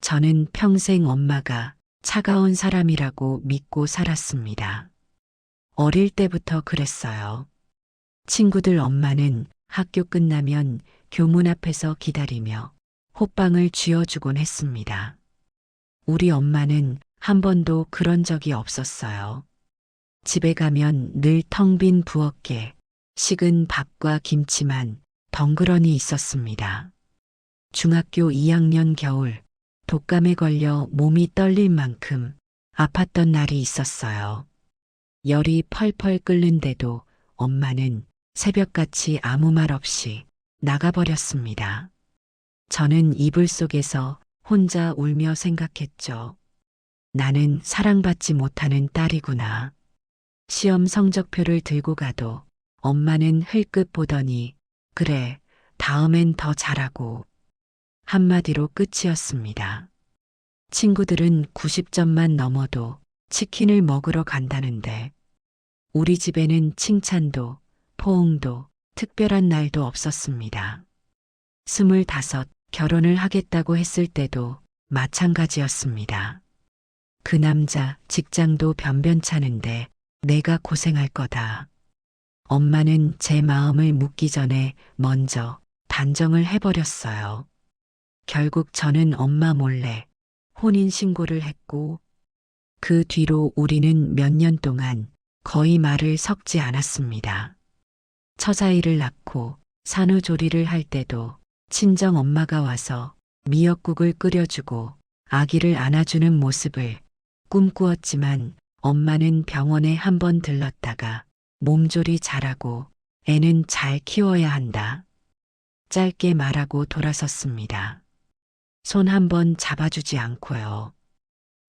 저는 평생 엄마가 차가운 사람이라고 믿고 살았습니다. 어릴 때부터 그랬어요. 친구들 엄마는 학교 끝나면 교문 앞에서 기다리며 호빵을 쥐어주곤 했습니다. 우리 엄마는 한 번도 그런 적이 없었어요. 집에 가면 늘 텅 빈 부엌에 식은 밥과 김치만 덩그러니 있었습니다. 중학교 2학년 겨울 독감에 걸려 몸이 떨릴 만큼 아팠던 날이 있었어요. 열이 펄펄 끓는데도 엄마는 새벽같이 아무 말 없이 나가버렸습니다. 저는 이불 속에서 혼자 울며 생각했죠. 나는 사랑받지 못하는 딸이구나. 시험 성적표를 들고 가도 엄마는 흘끗 보더니 그래, 다음엔 더 잘하고 한마디로 끝이었습니다. 친구들은 90점만 넘어도 치킨을 먹으러 간다는데 우리 집에는 칭찬도 포옹도 특별한 날도 없었습니다. 25 결혼을 하겠다고 했을 때도 마찬가지였습니다. 그 남자 직장도 변변찮은데 내가 고생할 거다. 엄마는 제 마음을 묻기 전에 먼저 단정을 해버렸어요. 결국 저는 엄마 몰래 혼인신고를 했고 그 뒤로 우리는 몇 년 동안 거의 말을 섞지 않았습니다. 처자일을 낳고 산후조리를 할 때도 친정 엄마가 와서 미역국을 끓여주고 아기를 안아주는 모습을 꿈꾸었지만 엄마는 병원에 한 번 들렀다가 몸조리 잘하고 애는 잘 키워야 한다. 짧게 말하고 돌아섰습니다. 손 한 번 잡아주지 않고요.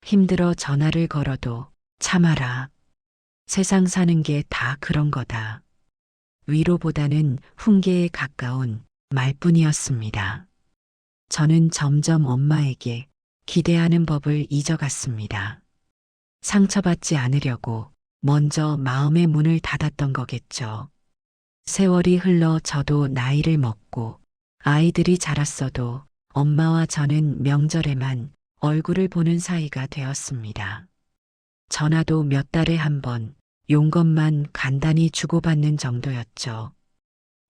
힘들어 전화를 걸어도 참아라. 세상 사는 게 다 그런 거다. 위로보다는 훈계에 가까운 말뿐이었습니다. 저는 점점 엄마에게 기대하는 법을 잊어갔습니다. 상처받지 않으려고 먼저 마음의 문을 닫았던 거겠죠. 세월이 흘러 저도 나이를 먹고 아이들이 자랐어도 엄마와 저는 명절에만 얼굴을 보는 사이가 되었습니다. 전화도 몇 달에 한 번 용건만 간단히 주고받는 정도였죠.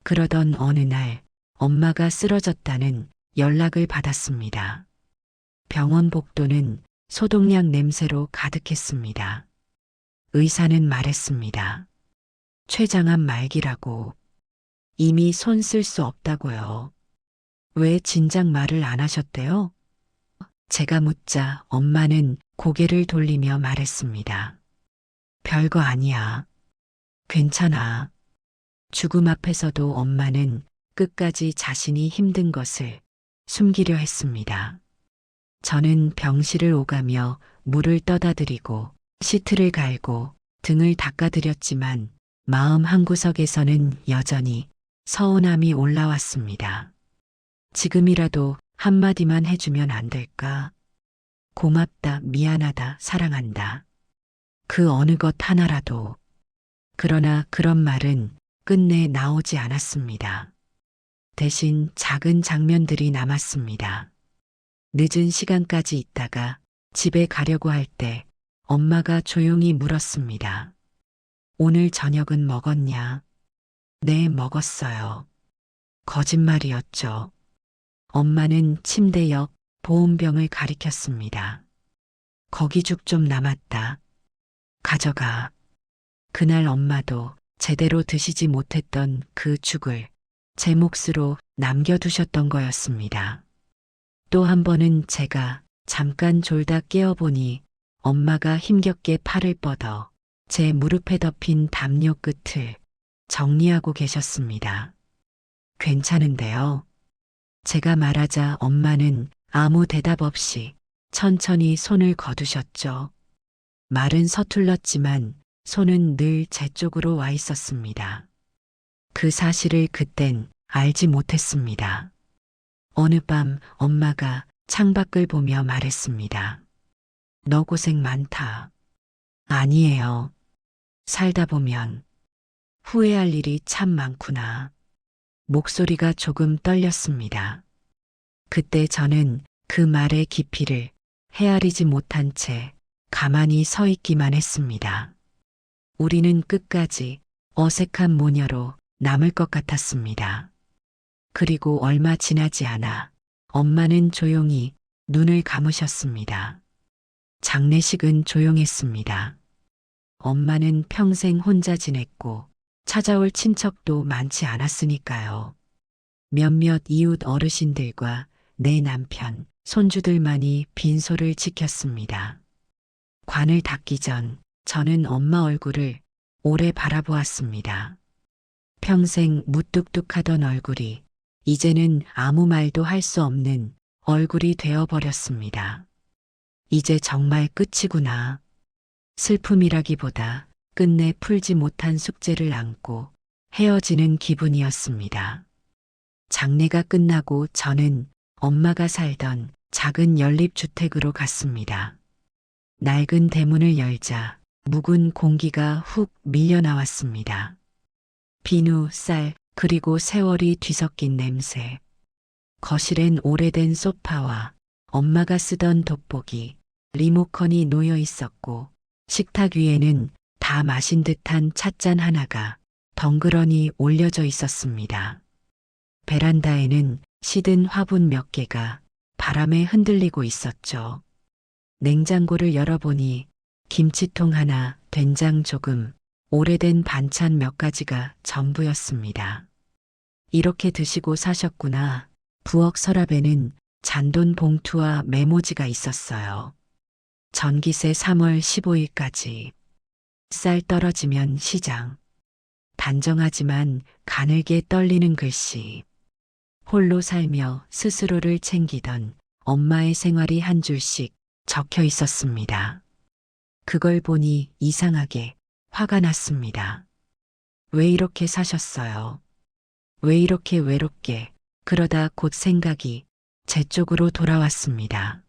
그러던 어느 날 엄마가 쓰러졌다는 연락을 받았습니다. 병원 복도는 소독약 냄새로 가득했습니다. 의사는 말했습니다. 췌장암 말기라고. 이미 손 쓸 수 없다고요. 왜 진작 말을 안 하셨대요? 제가 묻자 엄마는 고개를 돌리며 말했습니다. 별거 아니야. 괜찮아. 죽음 앞에서도 엄마는 끝까지 자신이 힘든 것을 숨기려 했습니다. 저는 병실을 오가며 물을 떠다 드리고 시트를 갈고 등을 닦아드렸지만 마음 한구석에서는 여전히 서운함이 올라왔습니다. 지금이라도 한마디만 해주면 안 될까? 고맙다, 미안하다, 사랑한다. 그 어느 것 하나라도. 그러나 그런 말은 끝내 나오지 않았습니다. 대신 작은 장면들이 남았습니다. 늦은 시간까지 있다가 집에 가려고 할 때 엄마가 조용히 물었습니다. 오늘 저녁은 먹었냐? 네, 먹었어요. 거짓말이었죠. 엄마는 침대 옆 보온병을 가리켰습니다. 거기 죽 좀 남았다. 가져가. 그날 엄마도 제대로 드시지 못했던 그 죽을 제 몫으로 남겨두셨던 거였습니다. 또 한 번은 제가 잠깐 졸다 깨어보니 엄마가 힘겹게 팔을 뻗어 제 무릎에 덮인 담요 끝을 정리하고 계셨습니다. 괜찮은데요? 제가 말하자 엄마는 아무 대답 없이 천천히 손을 거두셨죠. 말은 서툴렀지만 손은 늘 제 쪽으로 와 있었습니다. 그 사실을 그땐 알지 못했습니다. 어느 밤 엄마가 창밖을 보며 말했습니다. 너 고생 많다. 아니에요. 살다 보면 후회할 일이 참 많구나. 목소리가 조금 떨렸습니다. 그때 저는 그 말의 깊이를 헤아리지 못한 채 가만히 서 있기만 했습니다. 우리는 끝까지 어색한 모녀로 남을 것 같았습니다. 그리고 얼마 지나지 않아 엄마는 조용히 눈을 감으셨습니다. 장례식은 조용했습니다. 엄마는 평생 혼자 지냈고 찾아올 친척도 많지 않았으니까요. 몇몇 이웃 어르신들과 내 남편, 손주들만이 빈소를 지켰습니다. 관을 닫기 전 저는 엄마 얼굴을 오래 바라보았습니다. 평생 무뚝뚝하던 얼굴이 이제는 아무 말도 할 수 없는 얼굴이 되어버렸습니다. 이제 정말 끝이구나. 슬픔이라기보다 끝내 풀지 못한 숙제를 안고 헤어지는 기분이었습니다. 장례가 끝나고 저는 엄마가 살던 작은 연립주택으로 갔습니다. 낡은 대문을 열자 묵은 공기가 훅 밀려나왔습니다. 비누, 쌀, 그리고 세월이 뒤섞인 냄새. 거실엔 오래된 소파와 엄마가 쓰던 돋보기, 리모컨이 놓여 있었고 식탁 위에는 다 마신 듯한 찻잔 하나가 덩그러니 올려져 있었습니다. 베란다에는 시든 화분 몇 개가 바람에 흔들리고 있었죠. 냉장고를 열어보니 김치통 하나, 된장 조금, 오래된 반찬 몇 가지가 전부였습니다. 이렇게 드시고 사셨구나. 부엌 서랍에는 잔돈 봉투와 메모지가 있었어요. 전기세 3월 15일까지. 쌀 떨어지면 시장. 단정하지만 가늘게 떨리는 글씨. 홀로 살며 스스로를 챙기던 엄마의 생활이 한 줄씩 적혀 있었습니다. 그걸 보니 이상하게 화가 났습니다. 왜 이렇게 사셨어요? 왜 이렇게 외롭게? 그러다 곧 생각이 제 쪽으로 돌아왔습니다.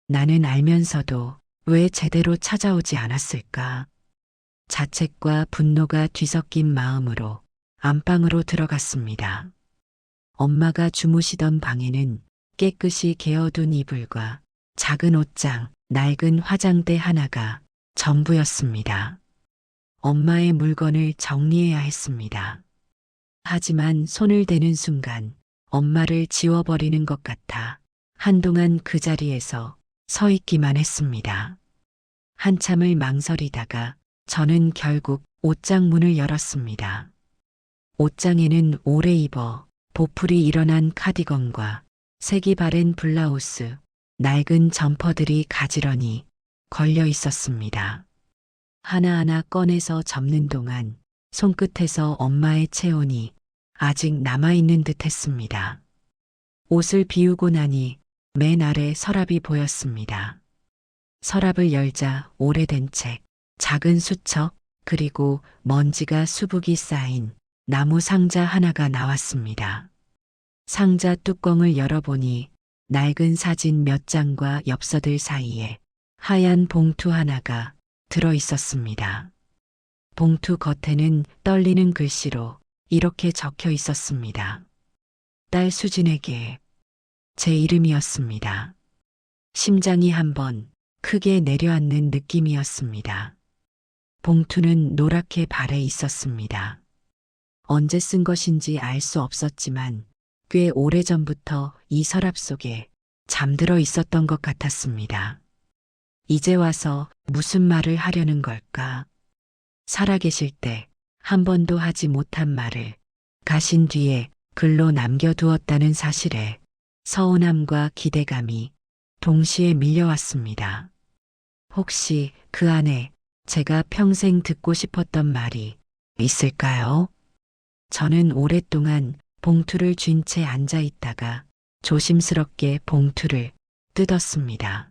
나는 알면서도 왜 제대로 찾아오지 않았을까? 자책과 분노가 뒤섞인 마음으로 안방으로 들어갔습니다. 엄마가 주무시던 방에는 깨끗이 개어둔 이불과 작은 옷장, 낡은 화장대 하나가 전부였습니다. 엄마의 물건을 정리해야 했습니다. 하지만 손을 대는 순간 엄마를 지워버리는 것 같아 한동안 그 자리에서 서 있기만 했습니다. 한참을 망설이다가 저는 결국 옷장 문을 열었습니다. 옷장에는 오래 입어 보풀이 일어난 카디건과 색이 바랜 블라우스, 낡은 점퍼들이 가지런히 걸려 있었습니다. 하나하나 꺼내서 접는 동안 손끝에서 엄마의 체온이 아직 남아있는 듯 했습니다. 옷을 비우고 나니 맨 아래 서랍이 보였습니다. 서랍을 열자 오래된 책, 작은 수첩, 그리고 먼지가 수북이 쌓인 나무 상자 하나가 나왔습니다. 상자 뚜껑을 열어보니 낡은 사진 몇 장과 엽서들 사이에 하얀 봉투 하나가 들어 있었습니다. 봉투 겉에는 떨리는 글씨로 이렇게 적혀 있었습니다. 딸 수진에게. 제 이름이었습니다. 심장이 한번 크게 내려앉는 느낌이었습니다. 봉투는 노랗게 발해 있었습니다. 언제 쓴 것인지 알 수 없었지만 꽤 오래전부터 이 서랍 속에 잠들어 있었던 것 같았습니다. 이제 와서 무슨 말을 하려는 걸까? 살아계실 때 한 번도 하지 못한 말을 가신 뒤에 글로 남겨두었다는 사실에 서운함과 기대감이 동시에 밀려왔습니다. 혹시 그 안에 제가 평생 듣고 싶었던 말이 있을까요? 저는 오랫동안 봉투를 쥔 채 앉아 있다가 조심스럽게 봉투를 뜯었습니다.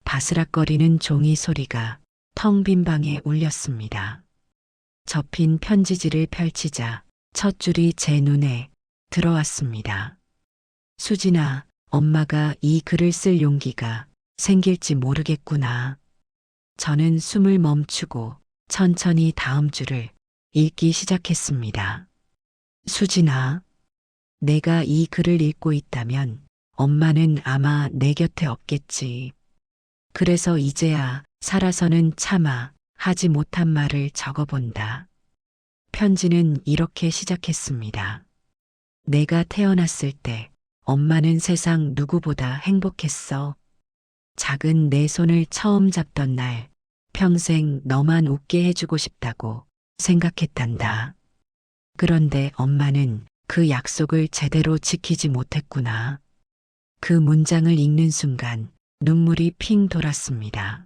바스락거리는 종이 소리가 텅 빈 방에 울렸습니다. 접힌 편지지를 펼치자 첫 줄이 제 눈에 들어왔습니다. 수진아, 엄마가 이 글을 쓸 용기가 생길지 모르겠구나. 저는 숨을 멈추고 천천히 다음 줄을 읽기 시작했습니다. 수진아, 내가 이 글을 읽고 있다면 엄마는 아마 내 곁에 없겠지. 그래서 이제야 살아서는 차마 하지 못한 말을 적어본다. 편지는 이렇게 시작했습니다. 내가 태어났을 때 엄마는 세상 누구보다 행복했어. 작은 내 손을 처음 잡던 날 평생 너만 웃게 해주고 싶다고 생각했단다. 그런데 엄마는 그 약속을 제대로 지키지 못했구나. 그 문장을 읽는 순간 눈물이 핑 돌았습니다.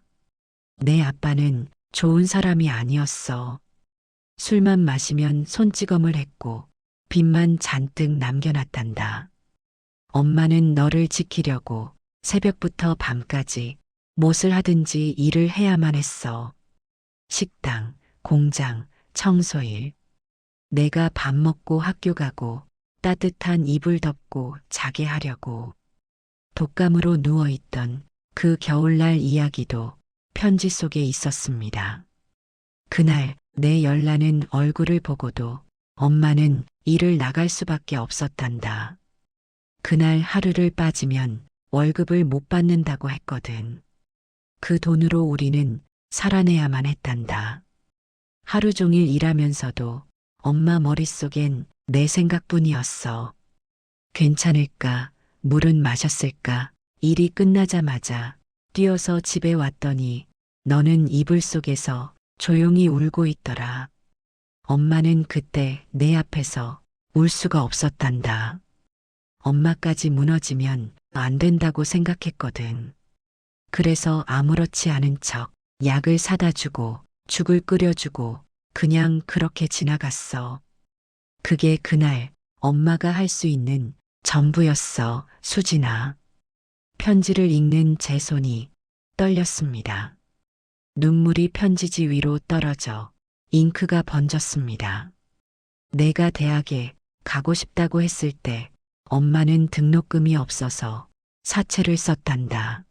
내 아빠는 좋은 사람이 아니었어. 술만 마시면 손찌검을 했고 빚만 잔뜩 남겨놨단다. 엄마는 너를 지키려고 새벽부터 밤까지 무엇을 하든지 일을 해야만 했어. 식당, 공장, 청소일. 내가 밥 먹고 학교 가고 따뜻한 이불 덮고 자게 하려고. 독감으로 누워있던 그 겨울날 이야기도 편지 속에 있었습니다. 그날 내 열나는 얼굴을 보고도 엄마는 일을 나갈 수밖에 없었단다. 그날 하루를 빠지면 월급을 못 받는다고 했거든. 그 돈으로 우리는 살아내야만 했단다. 하루 종일 일하면서도 엄마 머릿속엔 내 생각뿐이었어. 괜찮을까? 물은 마셨을까? 일이 끝나자마자 뛰어서 집에 왔더니 너는 이불 속에서 조용히 울고 있더라. 엄마는 그때 내 앞에서 울 수가 없었단다. 엄마까지 무너지면 안 된다고 생각했거든. 그래서 아무렇지 않은 척 약을 사다 주고 죽을 끓여주고 그냥 그렇게 지나갔어. 그게 그날 엄마가 할 수 있는 전부였어, 수진아. 편지를 읽는 제 손이 떨렸습니다. 눈물이 편지지 위로 떨어져 잉크가 번졌습니다. 내가 대학에 가고 싶다고 했을 때 엄마는 등록금이 없어서 사채를 썼단다.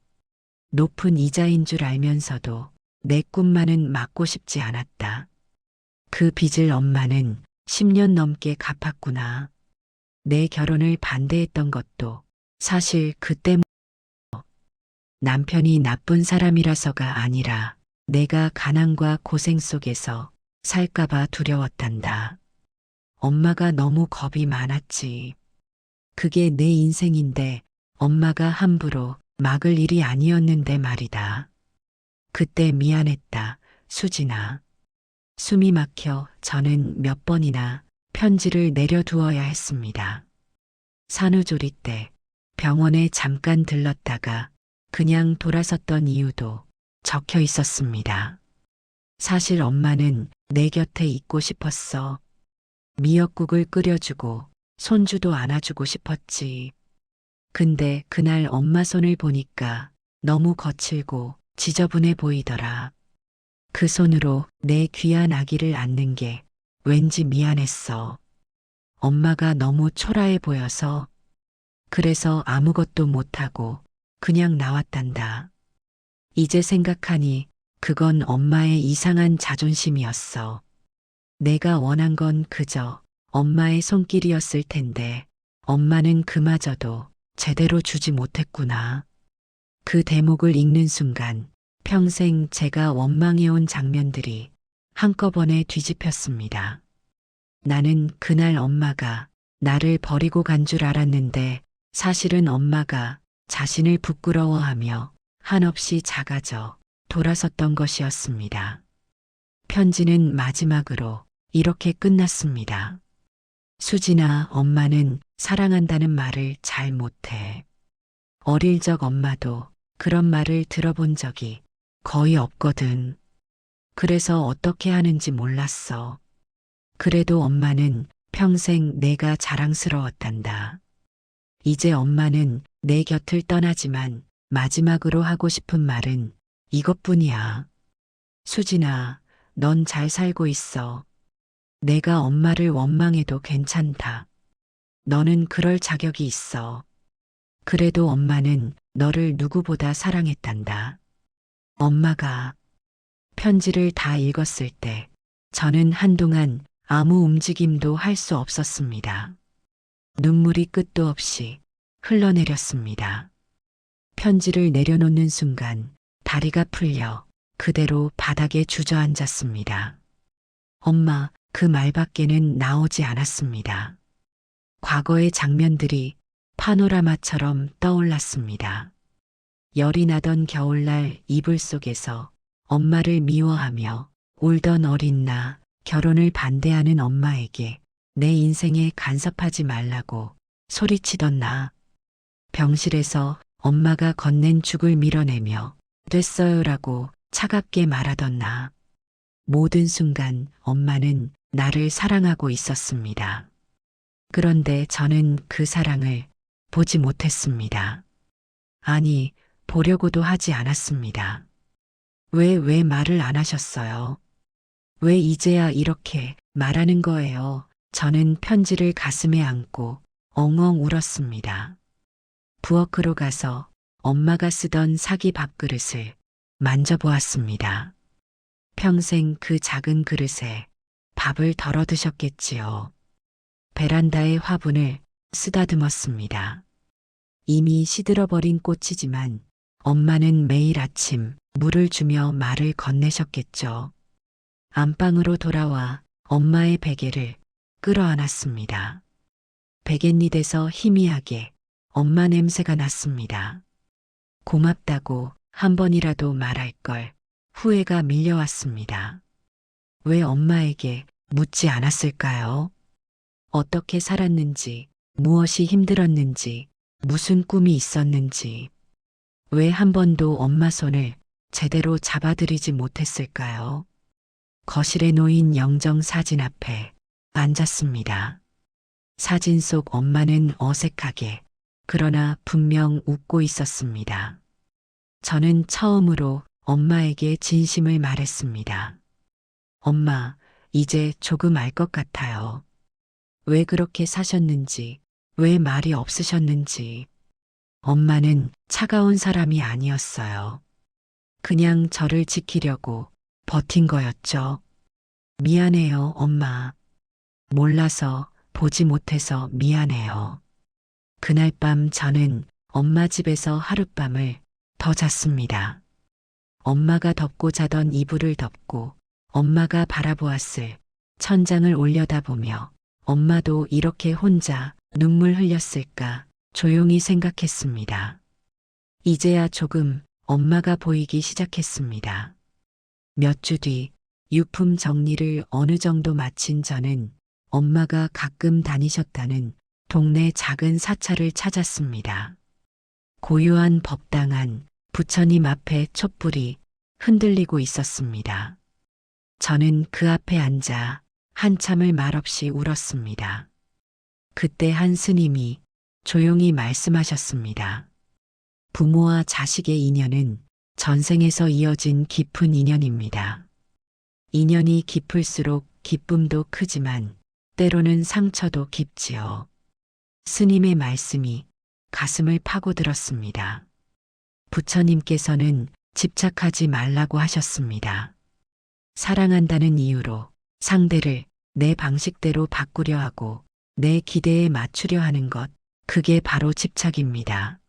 높은 이자인 줄 알면서도 내 꿈만은 막고 싶지 않았다. 그 빚을 엄마는 10년 넘게 갚았구나. 내 결혼을 반대했던 것도 사실 그 때문. 남편이 나쁜 사람이라서가 아니라 내가 가난과 고생 속에서 살까봐 두려웠단다. 엄마가 너무 겁이 많았지. 그게 내 인생인데 엄마가 함부로 막을 일이 아니었는데 말이다. 그때 미안했다, 수진아. 숨이 막혀 저는 몇 번이나 편지를 내려두어야 했습니다. 산후조리 때 병원에 잠깐 들렀다가 그냥 돌아섰던 이유도 적혀 있었습니다. 사실 엄마는 내 곁에 있고 싶었어. 미역국을 끓여주고 손주도 안아주고 싶었지. 근데 그날 엄마 손을 보니까 너무 거칠고 지저분해 보이더라. 그 손으로 내 귀한 아기를 안는 게 왠지 미안했어. 엄마가 너무 초라해 보여서. 그래서 아무것도 못하고 그냥 나왔단다. 이제 생각하니 그건 엄마의 이상한 자존심이었어. 내가 원한 건 그저 엄마의 손길이었을 텐데 엄마는 그마저도 제대로 주지 못했구나. 그 대목을 읽는 순간 평생 제가 원망해온 장면들이 한꺼번에 뒤집혔습니다. 나는 그날 엄마가 나를 버리고 간 줄 알았는데 사실은 엄마가 자신을 부끄러워하며 한없이 작아져 돌아섰던 것이었습니다. 편지는 마지막으로 이렇게 끝났습니다. 수진아, 엄마는 사랑한다는 말을 잘 못해. 어릴 적 엄마도 그런 말을 들어본 적이 거의 없거든. 그래서 어떻게 하는지 몰랐어. 그래도 엄마는 평생 내가 자랑스러웠단다. 이제 엄마는 내 곁을 떠나지만 마지막으로 하고 싶은 말은 이것뿐이야. 수진아, 넌 잘 살고 있어. 내가 엄마를 원망해도 괜찮다. 너는 그럴 자격이 있어. 그래도 엄마는 너를 누구보다 사랑했단다. 엄마가 편지를 다 읽었을 때 저는 한동안 아무 움직임도 할 수 없었습니다. 눈물이 끝도 없이 흘러내렸습니다. 편지를 내려놓는 순간 다리가 풀려 그대로 바닥에 주저앉았습니다. 엄마, 그 말밖에는 나오지 않았습니다. 과거의 장면들이 파노라마처럼 떠올랐습니다. 열이 나던 겨울날 이불 속에서 엄마를 미워하며 울던 어린 나, 결혼을 반대하는 엄마에게 내 인생에 간섭하지 말라고 소리치던 나, 병실에서 엄마가 건넨 죽을 밀어내며 됐어요라고 차갑게 말하던 나, 모든 순간 엄마는 나를 사랑하고 있었습니다. 그런데 저는 그 사랑을 보지 못했습니다. 아니, 보려고도 하지 않았습니다. 왜 말을 안 하셨어요? 왜 이제야 이렇게 말하는 거예요? 저는 편지를 가슴에 안고 엉엉 울었습니다. 부엌으로 가서 엄마가 쓰던 사기 밥그릇을 만져보았습니다. 평생 그 작은 그릇에 밥을 덜어 드셨겠지요. 베란다의 화분을 쓰다듬었습니다. 이미 시들어버린 꽃이지만 엄마는 매일 아침 물을 주며 말을 건네셨겠죠. 안방으로 돌아와 엄마의 베개를 끌어안았습니다. 베갯잎에서 희미하게 엄마 냄새가 났습니다. 고맙다고 한 번이라도 말할 걸 후회가 밀려왔습니다. 왜 엄마에게 묻지 않았을까요? 어떻게 살았는지, 무엇이 힘들었는지, 무슨 꿈이 있었는지, 왜 한 번도 엄마 손을 제대로 잡아드리지 못했을까요? 거실에 놓인 영정 사진 앞에 앉았습니다. 사진 속 엄마는 어색하게, 그러나 분명 웃고 있었습니다. 저는 처음으로 엄마에게 진심을 말했습니다. 엄마, 이제 조금 알 것 같아요. 왜 그렇게 사셨는지, 왜 말이 없으셨는지. 엄마는 차가운 사람이 아니었어요. 그냥 저를 지키려고 버틴 거였죠. 미안해요, 엄마. 몰라서, 보지 못해서 미안해요. 그날 밤 저는 엄마 집에서 하룻밤을 더 잤습니다. 엄마가 덮고 자던 이불을 덮고 엄마가 바라보았을 천장을 올려다보며 엄마도 이렇게 혼자 눈물 흘렸을까 조용히 생각했습니다. 이제야 조금 엄마가 보이기 시작했습니다. 몇 주 뒤 유품 정리를 어느 정도 마친 저는 엄마가 가끔 다니셨다는 동네 작은 사찰을 찾았습니다. 고요한 법당한 부처님 앞에 촛불이 흔들리고 있었습니다. 저는 그 앞에 앉아 한참을 말없이 울었습니다. 그때 한 스님이 조용히 말씀하셨습니다. 부모와 자식의 인연은 전생에서 이어진 깊은 인연입니다. 인연이 깊을수록 기쁨도 크지만 때로는 상처도 깊지요. 스님의 말씀이 가슴을 파고들었습니다. 부처님께서는 집착하지 말라고 하셨습니다. 사랑한다는 이유로 상대를 내 방식대로 바꾸려 하고 내 기대에 맞추려 하는 것, 그게 바로 집착입니다.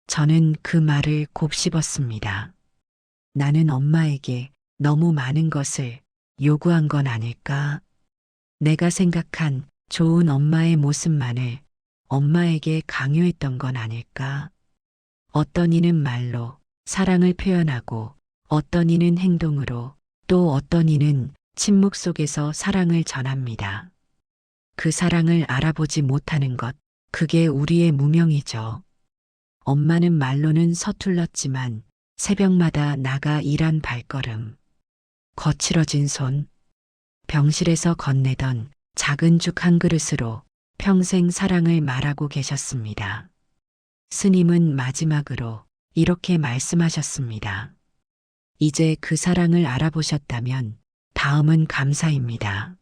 저는 그 말을 곱씹었습니다. 나는 엄마에게 너무 많은 것을 요구한 건 아닐까? 내가 생각한 좋은 엄마의 모습만을 엄마에게 강요했던 건 아닐까? 어떤 이는 말로 사랑을 표현하고 어떤 이는 행동으로 또 어떤 이는 침묵 속에서 사랑을 전합니다. 그 사랑을 알아보지 못하는 것, 그게 우리의 무명이죠. 엄마는 말로는 서툴렀지만 새벽마다 나가 일한 발걸음, 거칠어진 손, 병실에서 건네던 작은 죽 한 그릇으로 평생 사랑을 말하고 계셨습니다. 스님은 마지막으로 이렇게 말씀하셨습니다. 이제 그 사랑을 알아보셨다면 다음은 감사입니다.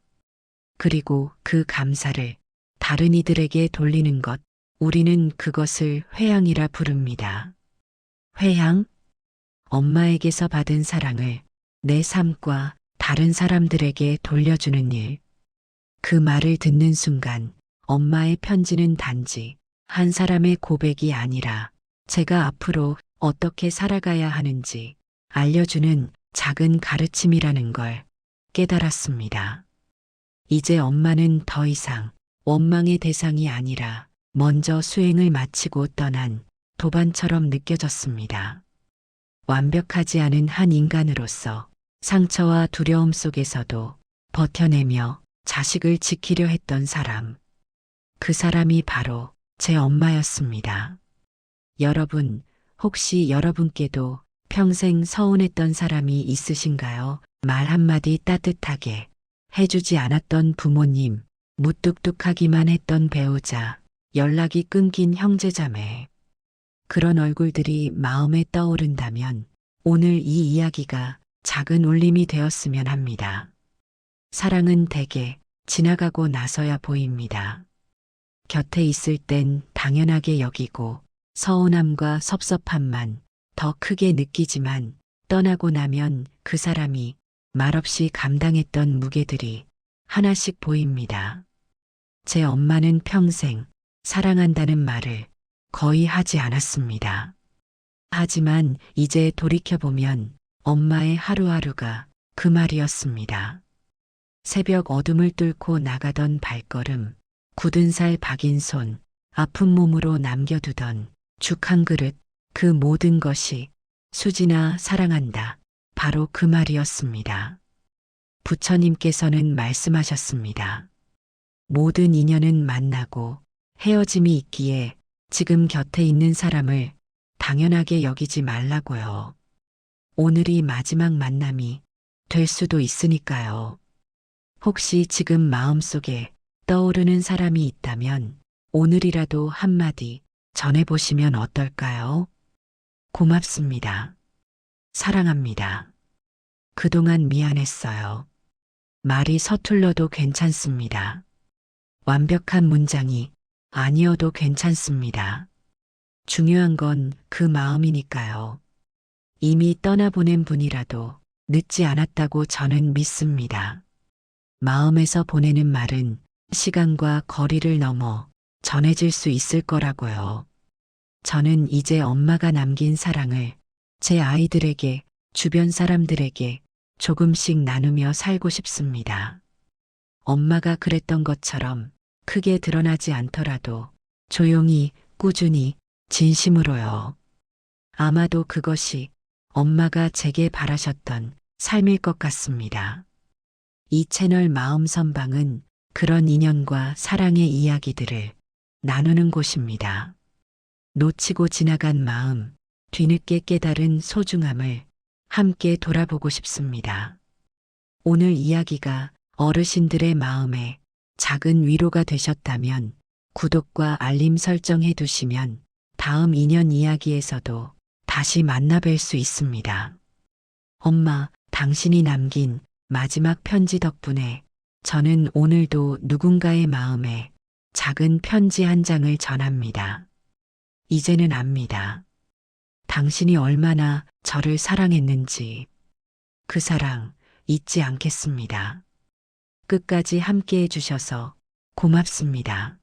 그리고 그 감사를 다른 이들에게 돌리는 것, 우리는 그것을 회양이라 부릅니다. 회양? 엄마에게서 받은 사랑을 내 삶과 다른 사람들에게 돌려주는 일. 그 말을 듣는 순간 엄마의 편지는 단지 한 사람의 고백이 아니라 제가 앞으로 어떻게 살아가야 하는지 알려주는 작은 가르침이라는 걸 깨달았습니다. 이제 엄마는 더 이상 원망의 대상이 아니라 먼저 수행을 마치고 떠난 도반처럼 느껴졌습니다. 완벽하지 않은 한 인간으로서 상처와 두려움 속에서도 버텨내며 자식을 지키려 했던 사람. 그 사람이 바로 제 엄마였습니다. 여러분, 혹시 여러분께도 평생 서운했던 사람이 있으신가요? 말 한마디 따뜻하게 해주지 않았던 부모님, 무뚝뚝하기만 했던 배우자, 연락이 끊긴 형제자매. 그런 얼굴들이 마음에 떠오른다면 오늘 이 이야기가 작은 울림이 되었으면 합니다. 사랑은 대개 지나가고 나서야 보입니다. 곁에 있을 땐 당연하게 여기고 서운함과 섭섭함만 더 크게 느끼지만 떠나고 나면 그 사람이 말없이 감당했던 무게들이 하나씩 보입니다. 제 엄마는 평생 사랑한다는 말을 거의 하지 않았습니다. 하지만 이제 돌이켜보면 엄마의 하루하루가 그 말이었습니다. 새벽 어둠을 뚫고 나가던 발걸음, 굳은 살 박인 손, 아픈 몸으로 남겨두던 죽 한 그릇, 그 모든 것이 수진아 사랑한다. 바로 그 말이었습니다. 부처님께서는 말씀하셨습니다. 모든 인연은 만나고 헤어짐이 있기에 지금 곁에 있는 사람을 당연하게 여기지 말라고요. 오늘이 마지막 만남이 될 수도 있으니까요. 혹시 지금 마음속에 떠오르는 사람이 있다면 오늘이라도 한마디 전해보시면 어떨까요? 고맙습니다. 사랑합니다. 그동안 미안했어요. 말이 서툴러도 괜찮습니다. 완벽한 문장이 아니어도 괜찮습니다. 중요한 건 그 마음이니까요. 이미 떠나보낸 분이라도 늦지 않았다고 저는 믿습니다. 마음에서 보내는 말은 시간과 거리를 넘어 전해질 수 있을 거라고요. 저는 이제 엄마가 남긴 사랑을 제 아이들에게, 주변 사람들에게 조금씩 나누며 살고 싶습니다. 엄마가 그랬던 것처럼 크게 드러나지 않더라도 조용히, 꾸준히, 진심으로요. 아마도 그것이 엄마가 제게 바라셨던 삶일 것 같습니다. 이 채널 마음선방은 그런 인연과 사랑의 이야기들을 나누는 곳입니다. 놓치고 지나간 마음, 뒤늦게 깨달은 소중함을 함께 돌아보고 싶습니다. 오늘 이야기가 어르신들의 마음에 작은 위로가 되셨다면 구독과 알림 설정해 두시면 다음 인연 이야기에서도 다시 만나뵐 수 있습니다. 엄마, 당신이 남긴 마지막 편지 덕분에 저는 오늘도 누군가의 마음에 작은 편지 한 장을 전합니다. 이제는 압니다. 당신이 얼마나 저를 사랑했는지. 그 사랑 잊지 않겠습니다. 끝까지 함께 해주셔서 고맙습니다.